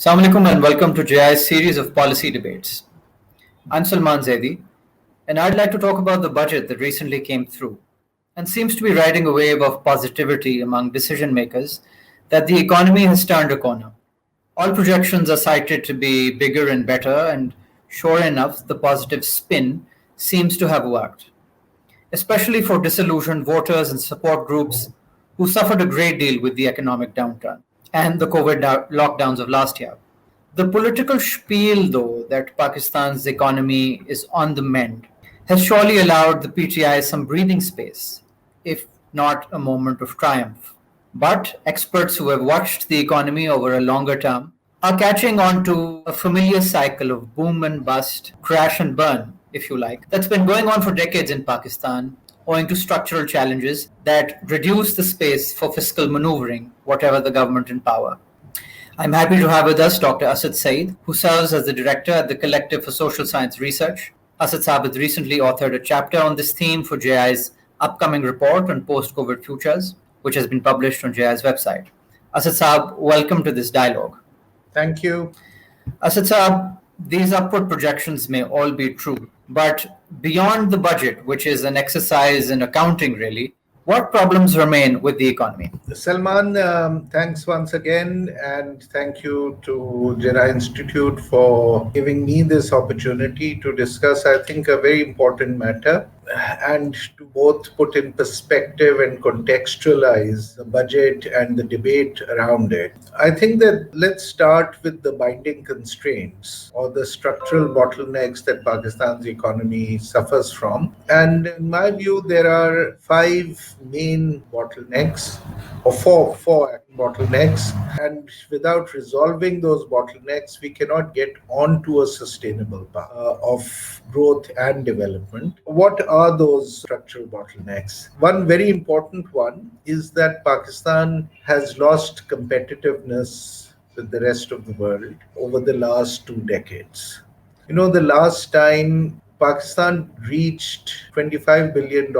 Assalamu alaikum and welcome to JI's series of policy debates. I'm Salman Zaidi, and I'd like to talk about the budget that recently came through and seems to be riding a wave of positivity among decision makers that the economy has turned a corner. All projections are cited to be bigger and better, and sure enough, the positive spin seems to have worked, especially for disillusioned voters and support groups who suffered a great deal with the economic downturn and the COVID lockdowns of last year. The political spiel, though, that Pakistan's economy is on the mend has surely allowed the PTI some breathing space, if not a moment of triumph. But experts who have watched the economy over a longer term are catching on to a familiar cycle of boom and bust, crash and burn, if you like, that's been going on for decades in Pakistan, owing to structural challenges that reduce the space for fiscal maneuvering, whatever the government in power. I'm happy to have with us Dr. Asad Sayeed, who serves as the director at the Collective for Social Science Research. Asad Saab has recently authored a chapter on this theme for JI's upcoming report on post-COVID futures, which has been published on JI's website. Asad Saab, welcome to this dialogue. Thank you. Asad Saab, these upward projections may all be true, but beyond the budget, which is an exercise in accounting really, what problems remain with the economy? Salman, thanks once again, and thank you to Jinnah Institute for giving me this opportunity to discuss, I think, a very important matter and to both put in perspective and contextualize the budget and the debate around it. I think that let's start with the binding constraints or the structural bottlenecks that Pakistan's economy suffers from. And in my view, there are five main bottlenecks, or four bottlenecks, and without resolving those bottlenecks, we cannot get onto a sustainable path of growth and development. What are those structural bottlenecks? One very important one is that Pakistan has lost competitiveness with the rest of the world over the last 2 decades. The last time Pakistan reached $25 billion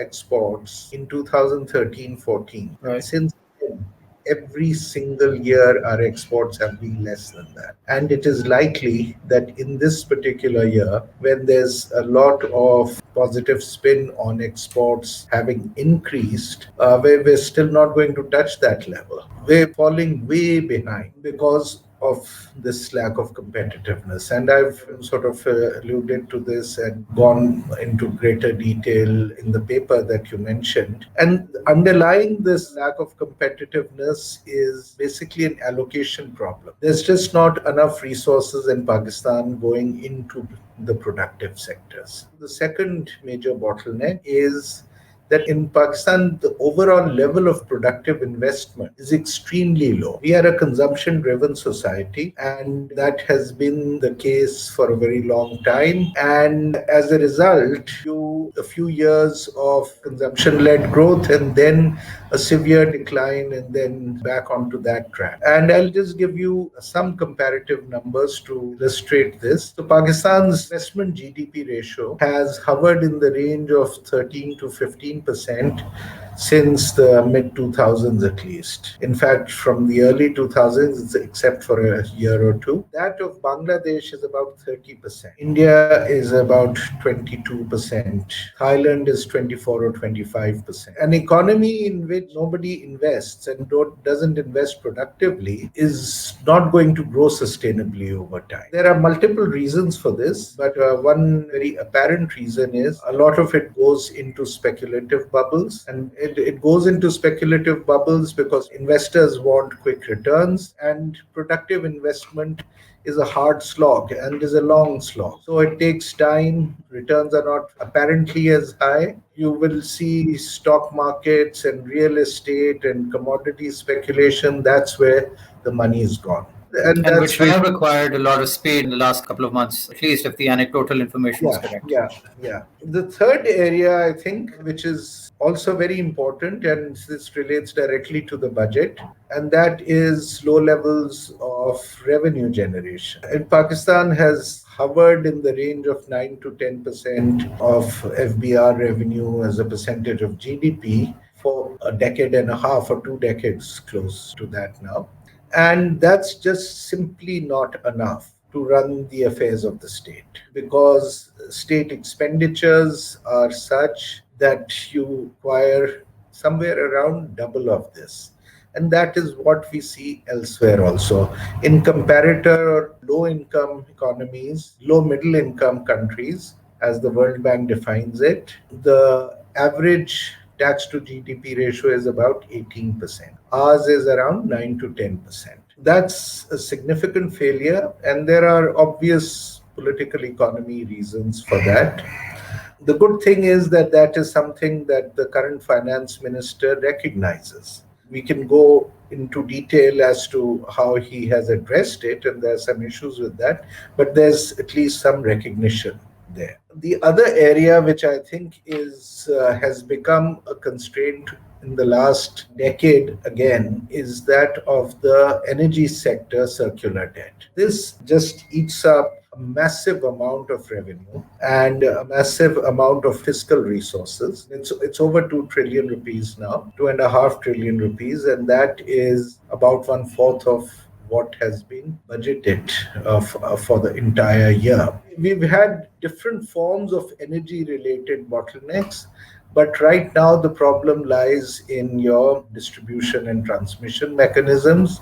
exports in 2013-14. Right. Since then, every single year our exports have been less than that. And it is likely that in this particular year, when there's a lot of positive spin on exports having increased, we're still not going to touch that level. We're falling way behind because of this lack of competitiveness. And I've sort of alluded to this and gone into greater detail in the paper that you mentioned. And underlying this lack of competitiveness is basically an allocation problem. There's just not enough resources in Pakistan going into the productive sectors. The second major bottleneck is that in Pakistan, the overall level of productive investment is extremely low. We are a consumption-driven society, and that has been the case for a very long time. And as a result, a few years of consumption-led growth and then a severe decline and then back onto that track. And I'll just give you some comparative numbers to illustrate this. So Pakistan's investment GDP ratio has hovered in the range of 13 to 15% since the mid-2000s at least. In fact, from the early 2000s, except for a year or two, that of Bangladesh is about 30%. India is about 22%. Thailand is 24 or 25%. An economy in which nobody invests and doesn't invest productively is not going to grow sustainably over time. There are multiple reasons for this, but one very apparent reason is a lot of it goes into speculative bubbles, and it goes into speculative bubbles because investors want quick returns, and productive investment is a hard slog and is a long slog. So it takes time. Returns are not apparently as high. You will see stock markets and real estate and commodity speculation. That's where the money is gone. And which have required a lot of speed in the last couple of months, at least if the anecdotal information is correct. Yeah. The third area, I think, which is also very important, and this relates directly to the budget, and that is low levels of revenue generation. And Pakistan has hovered in the range of 9 to 10% of FBR revenue as a percentage of GDP for a decade and a half or 2 decades, close to that now. And that's just simply not enough to run the affairs of the state, because state expenditures are such that you require somewhere around double of this. And that is what we see elsewhere also. In comparator or low income economies, low middle income countries, as the World Bank defines it, the average tax to GDP ratio is about 18%. Ours is around 9 to 10%. That's a significant failure, and there are obvious political economy reasons for that. The good thing is that that is something that the current finance minister recognizes. We can go into detail as to how he has addressed it, and there are some issues with that, but there's at least some recognition there. The other area which I think is has become a constraint in the last decade again is that of the energy sector circular debt. This just eats up a massive amount of revenue and a massive amount of fiscal resources. It's over 2 trillion rupees now, 2.5 trillion rupees, and that is about one fourth of what has been budgeted for the entire year. We've had different forms of energy related bottlenecks, but right now the problem lies in your distribution and transmission mechanisms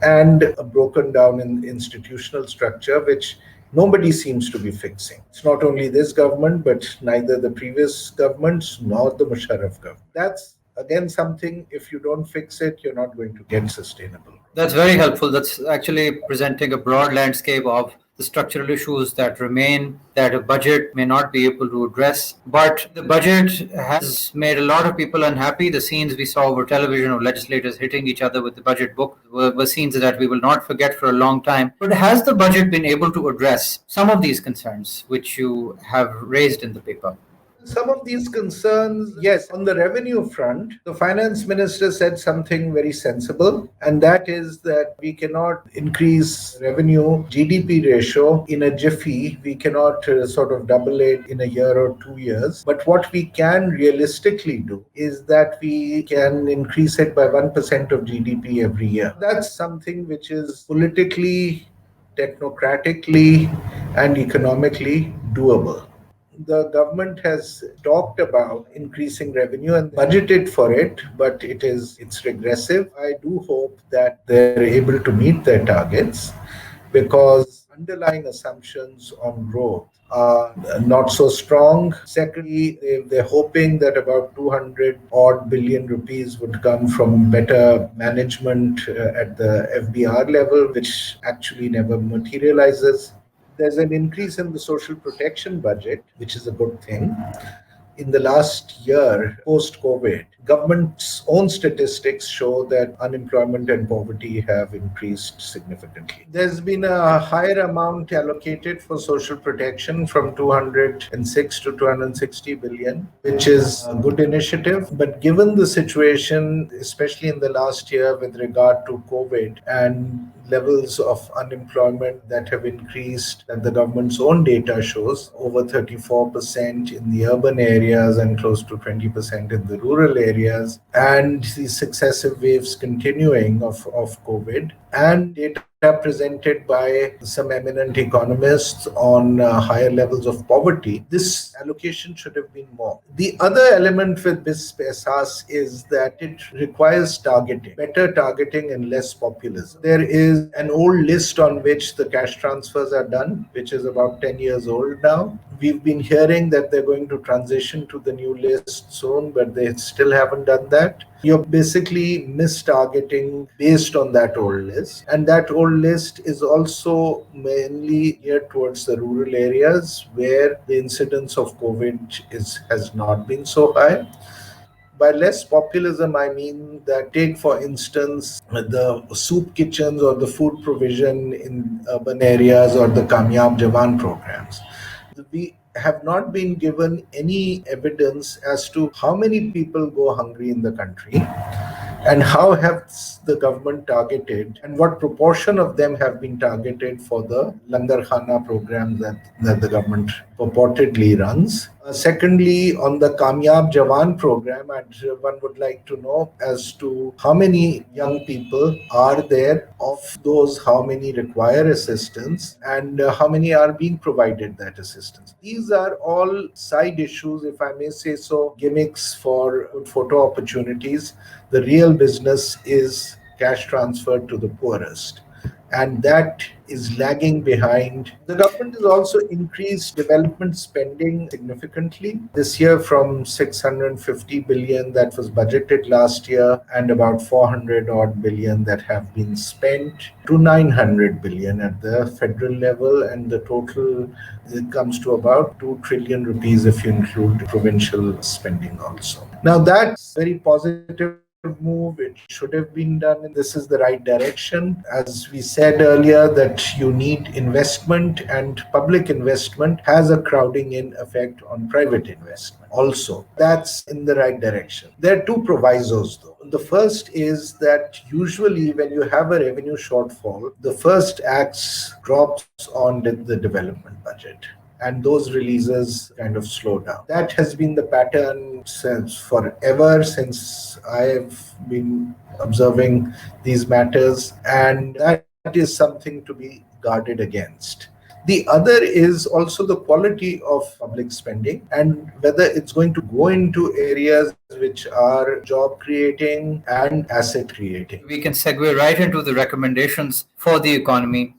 and a broken down in institutional structure, which nobody seems to be fixing. It's not only this government, but neither the previous governments nor the Musharraf government. That's again something, if you don't fix it, you're not going to get sustainable. That's very helpful. That's actually presenting a broad landscape of the structural issues that remain that a budget may not be able to address. But the budget has made a lot of people unhappy. The scenes we saw over television of legislators hitting each other with the budget book were scenes that we will not forget for a long time. But has the budget been able to address some of these concerns which you have raised in the paper? Some of these concerns, yes, on the revenue front, the finance minister said something very sensible, and that is that we cannot increase revenue GDP ratio in a jiffy. We cannot sort of double it in a year or 2 years. But what we can realistically do is that we can increase it by 1% of GDP every year. That's something which is politically, technocratically, and economically doable. The government has talked about increasing revenue and budgeted for it, but it's regressive. I do hope that they're able to meet their targets, because underlying assumptions on growth are not so strong. Secondly, they're hoping that about 200 odd billion rupees would come from better management at the FBR level, which actually never materializes. There's an increase in the social protection budget, which is a good thing. In the last year, post COVID, government's own statistics show that unemployment and poverty have increased significantly. There's been a higher amount allocated for social protection from 206 to 260 billion, which is a good initiative. But given the situation, especially in the last year with regard to COVID and levels of unemployment that have increased, that the government's own data shows over 34% in the urban areas and close to 20% in the rural areas, and the successive waves continuing of COVID, and data presented by some eminent economists on higher levels of poverty, this allocation should have been more. The other element with this PESAS is that it requires targeting, better targeting and less populism. There is an old list on which the cash transfers are done, which is about 10 years old now. We've been hearing that they're going to transition to the new list soon, but they still haven't done that. You're basically mistargeting based on that old list. And that old list is also mainly geared towards the rural areas where the incidence of COVID has not been so high. By less populism, I mean that, take for instance the soup kitchens or the food provision in urban areas or the Kamyab Jawan programs. We have not been given any evidence as to how many people go hungry in the country, and how has the government targeted, and what proportion of them have been targeted for the Langar Khana program that the government purportedly runs. Secondly, on the Kamyab Jawan program, one would like to know as to how many young people are there, of those, how many require assistance, and how many are being provided that assistance. These are all side issues, if I may say so, gimmicks for good photo opportunities. The real business is cash transfer to the poorest, and that is lagging behind. The government has also increased development spending significantly this year from 650 billion that was budgeted last year and about 400 odd billion that have been spent to 900 billion at the federal level, and the total, it comes to about 2 trillion rupees if you include provincial spending also. Now that's very positive move. It should have been done, and this is the right direction. As we said earlier, that you need investment, and public investment has a crowding in effect on private investment also. That's in the right direction. There are two provisos though. The first is that usually when you have a revenue shortfall, the first acts drops on the development budget, and those releases kind of slow down. That has been the pattern since forever, since I've been observing these matters, and that is something to be guarded against. The other is also the quality of public spending, and whether it's going to go into areas which are job creating and asset creating. We can segue right into the recommendations for the economy.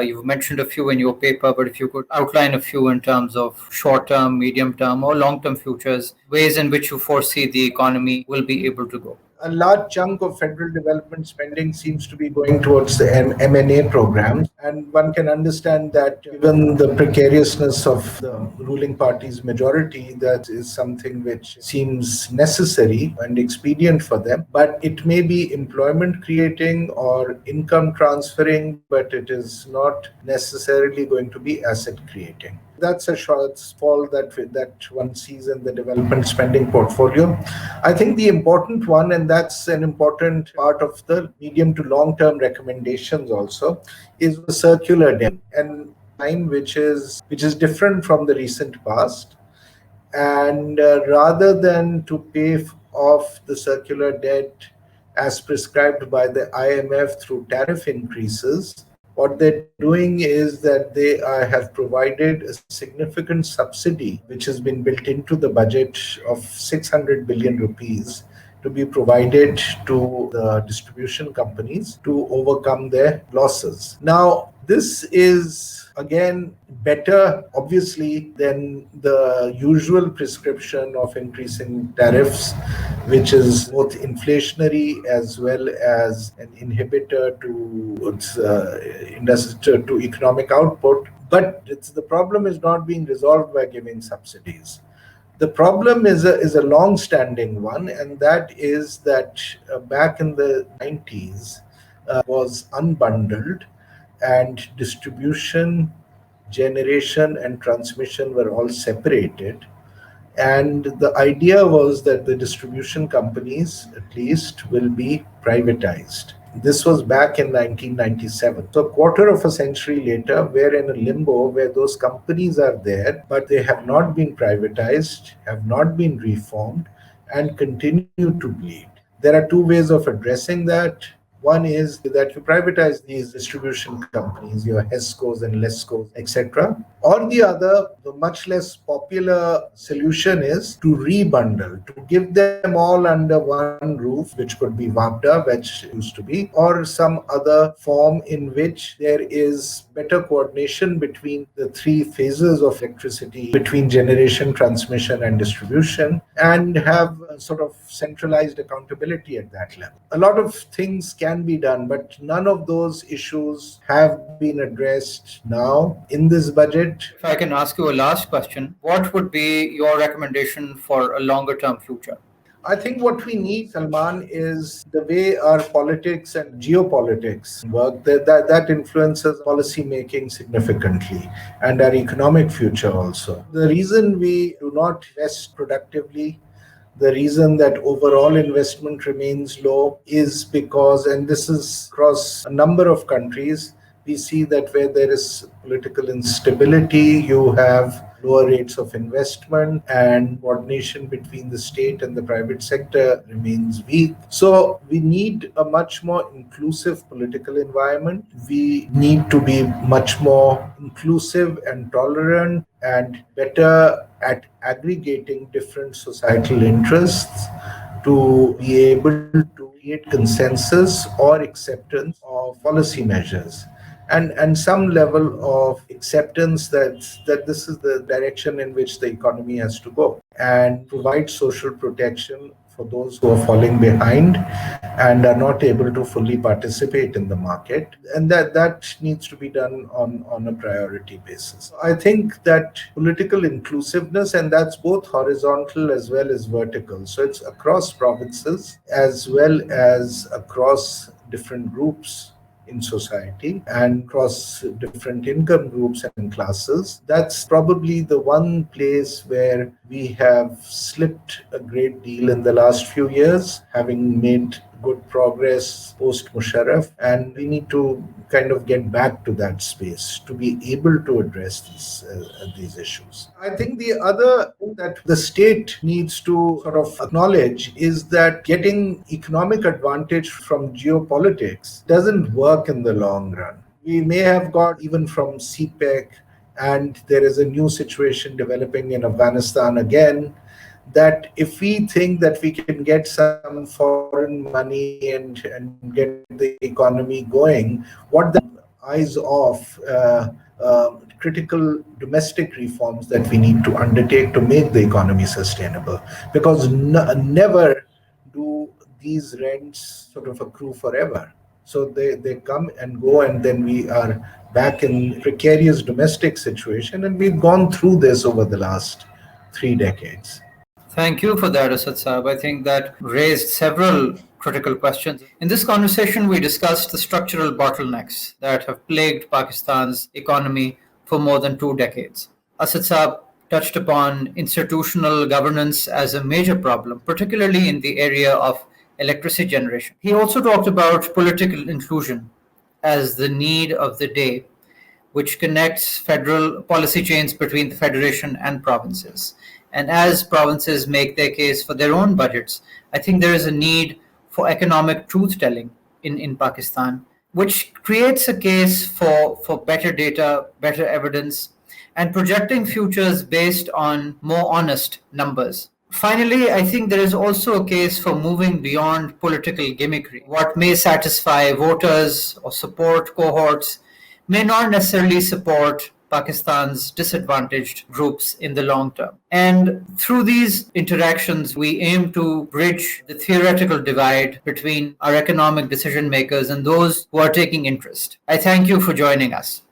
You've mentioned a few in your paper, but if you could outline a few in terms of short term, medium term, or long term futures, ways in which you foresee the economy will be able to go. A large chunk of federal development spending seems to be going towards the M&A programs, and one can understand that given the precariousness of the ruling party's majority, that is something which seems necessary and expedient for them. But it may be employment creating or income transferring, but it is not necessarily going to be asset creating. That's a shortfall that one sees in the development spending portfolio. I think the important one, and that's an important part of the medium to long term recommendations also, is the circular debt, and line which is different from the recent past. And rather than to pay off the circular debt as prescribed by the IMF through tariff increases, what they're doing is that they have provided a significant subsidy, which has been built into the budget of 600 billion rupees to be provided to the distribution companies to overcome their losses. Now, this is again better, obviously, than the usual prescription of increasing tariffs, which is both inflationary as well as an inhibitor to economic output. But the problem is not being resolved by giving subsidies. The problem is a long-standing one, and that is that back in the 90s was unbundled, and distribution, generation, and transmission were all separated. And the idea was that the distribution companies, at least, will be privatized. This was back in 1997. So, a quarter of a century later, we're in a limbo where those companies are there, but they have not been privatized, have not been reformed, and continue to bleed. There are two ways of addressing that. One is that you privatize these distribution companies, your HESCOs and LESCOs, etc. Or the other, the much less popular solution is to rebundle, to give them all under one roof, which could be WAPDA, which used to be, or some other form in which there is better coordination between the three phases of electricity, between generation, transmission, and distribution, and have a sort of centralized accountability at that level. A lot of things can be done, but none of those issues have been addressed now in this budget. If I can ask you a last question, what would be your recommendation for a longer term future? I think what we need, Salman, is the way our politics and geopolitics work. That influences policy making significantly, and our economic future also. The reason we do not invest productively, the reason that overall investment remains low is because, and this is across a number of countries, we see that where there is political instability, you have lower rates of investment, and coordination between the state and the private sector remains weak. So we need a much more inclusive political environment. We need to be much more inclusive and tolerant and better at aggregating different societal interests to be able to create consensus or acceptance of policy measures, and some level of acceptance that this is the direction in which the economy has to go, and provide social protection for those who are falling behind and are not able to fully participate in the market, and that needs to be done on a priority basis. I think that political inclusiveness, and that's both horizontal as well as vertical, so it's across provinces as well as across different groups in society and across different income groups and classes. That's probably the one place where we have slipped a great deal in the last few years, having made good progress post Musharraf, and we need to kind of get back to that space to be able to address these issues. I think the other thing that the state needs to sort of acknowledge is that getting economic advantage from geopolitics doesn't work in the long run. We may have got even from CPEC, and there is a new situation developing in Afghanistan again, that if we think that we can get some foreign money and get the economy going, what that eyes off critical domestic reforms that we need to undertake to make the economy sustainable. Because never do these rents sort of accrue forever. So they come and go, and then we are back in precarious domestic situation, and we've gone through this over the last 3 decades. Thank you for that, Asad Saab. I think that raised several critical questions. In this conversation, we discussed the structural bottlenecks that have plagued Pakistan's economy for more than 2 decades. Asad Saab touched upon institutional governance as a major problem, particularly in the area of electricity generation. He also talked about political inclusion as the need of the day, which connects federal policy chains between the federation and provinces. And as provinces make their case for their own budgets, I think there is a need for economic truth telling in Pakistan, which creates a case for better data, better evidence, and projecting futures based on more honest numbers. Finally, I think there is also a case for moving beyond political gimmickry. What may satisfy voters or support cohorts may not necessarily support Pakistan's disadvantaged groups in the long term. And through these interactions, we aim to bridge the theoretical divide between our economic decision makers and those who are taking interest. I thank you for joining us.